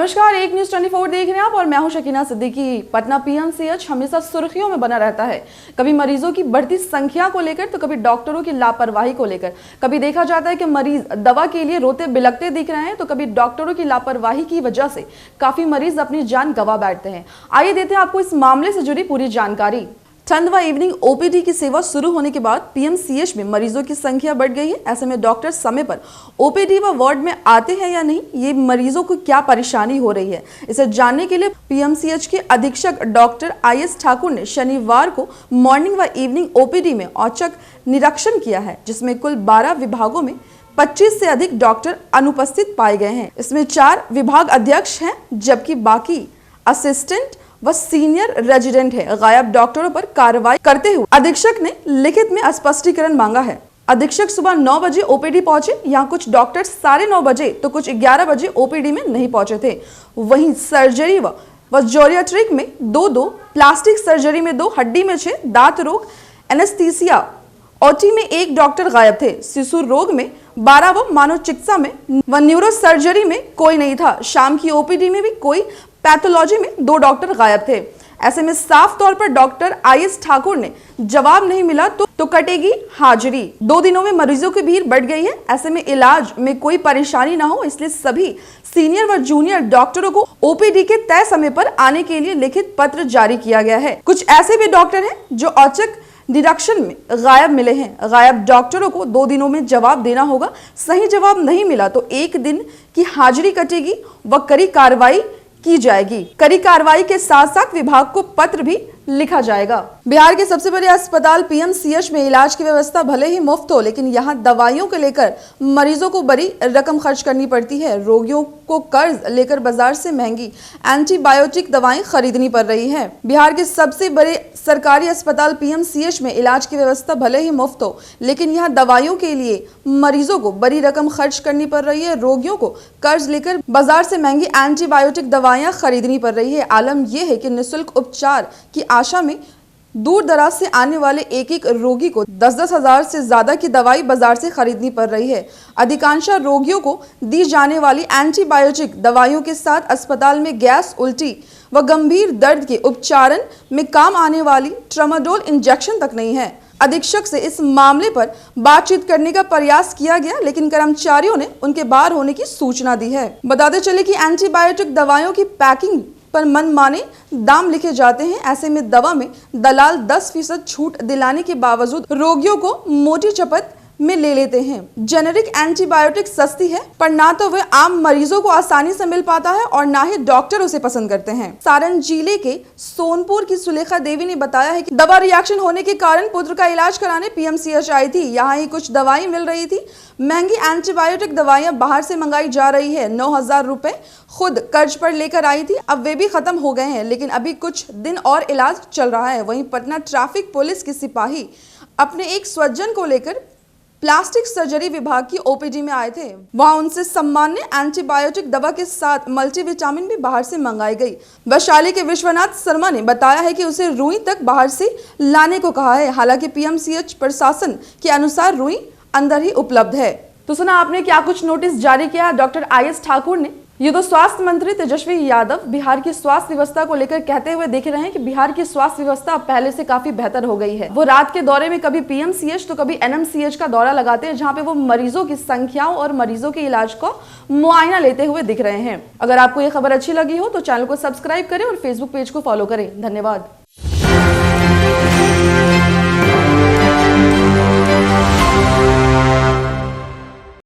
नमस्कार, एक न्यूज 24 देख रहे हैं आप और मैं हूं शकीना सिद्दीकी। पटना पीएमसीएच हमेशा सुर्खियों में बना रहता है, कभी मरीजों की बढ़ती संख्या को लेकर तो कभी डॉक्टरों की लापरवाही को लेकर। कभी देखा जाता है कि मरीज दवा के लिए रोते बिलखते दिख रहे हैं तो कभी डॉक्टरों की लापरवाही की वजह से काफी मरीज अपनी जान गंवा बैठते हैं। आइए देते हैं आपको इस मामले से जुड़ी पूरी जानकारी। ठंड व इवनिंग ओपीडी की सेवा शुरू होने के बाद पीएमसीएच में मरीजों की संख्या बढ़ गई है। ऐसे में डॉक्टर समय पर ओपीडी व वार्ड में आते हैं या नहीं, ये मरीजों को क्या परेशानी हो रही है, इसे जानने के लिए पीएमसीएच के अधीक्षक डॉक्टर IS ठाकुर ने शनिवार को मॉर्निंग व इवनिंग ओपीडी में औचक निरीक्षण किया है, जिसमें कुल 12 विभागों में 25 से अधिक डॉक्टर अनुपस्थित पाए गए हैं। इसमें 4 विभाग अध्यक्ष हैं, जबकि बाकी असिस्टेंट व सीनियर रेजिडेंट है। गायब डॉक्टरों पर कार्रवाई करते हुए अधीक्षक ने लिखित में स्पष्टीकरण मांगा है। अधीक्षक सुबह 9 बजे ओपीडी पहुंचे। यहाँ कुछ डॉक्टर 9:30 बजे तो कुछ 11 बजे ओपीडी में नहीं पहुंचे थे। वहीं सर्जरी व जोरियाट्रिक में 2-2, प्लास्टिक सर्जरी में 2, हड्डी में 6, दांत रोग, एनेस्थीसिया, ओटी में 1 डॉक्टर गायब थे। शिशु रोग में 12 व मानव चिकित्सा में व न्यूरो सर्जरी में कोई नहीं था। शाम की ओपीडी में भी कोई, पैथोलॉजी में 2 डॉक्टर गायब थे। ऐसे में साफ तौर पर डॉक्टर IS ठाकुर ने जवाब नहीं मिला तो कटेगी हाजिरी। 2 दिनों में मरीजों की भीड़ बढ़ गई है। ऐसे में इलाज में कोई परेशानी ना हो, इसलिए सभी सीनियर व जूनियर डॉक्टरों को ओपीडी के तय समय पर आने के लिए लिखित पत्र जारी किया गया है। कुछ ऐसे भी डॉक्टर हैं जो औचक निरीक्षण में गायब मिले हैं। गायब डॉक्टरों को 2 दिनों में जवाब देना होगा। सही जवाब नहीं मिला तो 1 दिन की हाजिरी कटेगी व कड़ी कार्रवाई की जाएगी। कड़ी कार्रवाई के साथ साथ विभाग को पत्र भी लिखा जाएगा। बिहार के सबसे बड़े अस्पताल पीएमसीएच में इलाज की व्यवस्था भले ही मुफ्त हो, लेकिन यहाँ दवाइयों को लेकर मरीजों को बड़ी रकम खर्च करनी पड़ती है। रोगियों को कर्ज लेकर बाजार से महंगी एंटीबायोटिक दवाएं खरीदनी पड़ रही है। बिहार के सबसे बड़े सरकारी अस्पताल पीएमसीएच में इलाज की व्यवस्था भले ही मुफ्त हो, लेकिन यहाँ दवाइयों के लिए मरीजों को बड़ी रकम खर्च करनी पड़ रही है। रोगियों को कर्ज लेकर बाजार से महंगी एंटीबायोटिक दवाइयां खरीदनी पड़ रही है। आलम यह है कि निःशुल्क उपचार की आशा में दूर दराज से आने वाले एक रोगी को 10-10 हजार से ज्यादा की दवाई बाजार से खरीदनी पड़ रही है। अधिकांश रोगियों को दी जाने वाली एंटीबायोटिक दवाइयों के साथ अस्पताल में गैस, उल्टी व गंभीर दर्द के उपचारण में काम आने वाली ट्रामाडोल इंजेक्शन तक नहीं है। अधीक्षक से इस मामले पर बातचीत करने का प्रयास किया गया, लेकिन कर्मचारियों ने उनके बाहर होने की सूचना दी है। बताते चले कि एंटीबायोटिक दवाइयों की पैकिंग पर मनमाने दाम लिखे जाते हैं। ऐसे में दवा में दलाल 10% छूट दिलाने के बावजूद रोगियों को मोटी चपत में ले लेते हैं। जेनेरिक एंटीबायोटिक सस्ती है, पर ना तो वह आम मरीजों को आसानी से मिल पाता है और ना ही डॉक्टर उसे पसंद करते हैं। सारण जिले के सोनपुर की सुलेखा देवी ने बताया है कि दवा रिएक्शन होने के कारण पुत्र का इलाज कराने पीएमसीएच आई थी। यहाँ ही कुछ दवाई मिल रही थी। महंगी एंटीबायोटिक दवाइयां बाहर से मंगाई जा रही है। 9,000 रुपए खुद कर्ज पर लेकर आई थी, अब वे भी खत्म हो गए हैं, लेकिन अभी कुछ दिन और इलाज चल रहा है। वहीं पटना ट्रैफिक पुलिस के सिपाही अपने एक स्वजन को लेकर प्लास्टिक सर्जरी विभाग की ओपीडी में आए थे। वहां उनसे सामान्य एंटीबायोटिक दवा के साथ मल्टीविटामिन भी बाहर से मंगाई गई। वैशाली के विश्वनाथ शर्मा ने बताया है कि उसे रुई तक बाहर से लाने को कहा है। हालांकि पीएमसीएच प्रशासन के अनुसार रुई अंदर ही उपलब्ध है। तो सुना आपने क्या कुछ नोटिस जारी किया डॉक्टर IS ठाकुर ने। ये तो स्वास्थ्य मंत्री तेजस्वी यादव बिहार की स्वास्थ्य व्यवस्था को लेकर कहते हुए देख रहे हैं कि बिहार की स्वास्थ्य व्यवस्था पहले से काफी बेहतर हो गई है। वो रात के दौरे में कभी पीएमसीएच तो कभी NMCH का दौरा लगाते हैं, जहां पे वो मरीजों की संख्याओं और मरीजों के इलाज को मुआयना लेते हुए दिख रहे हैं। अगर आपको ये खबर अच्छी लगी हो तो चैनल को सब्सक्राइब करें और फेसबुक पेज को फॉलो करें। धन्यवाद।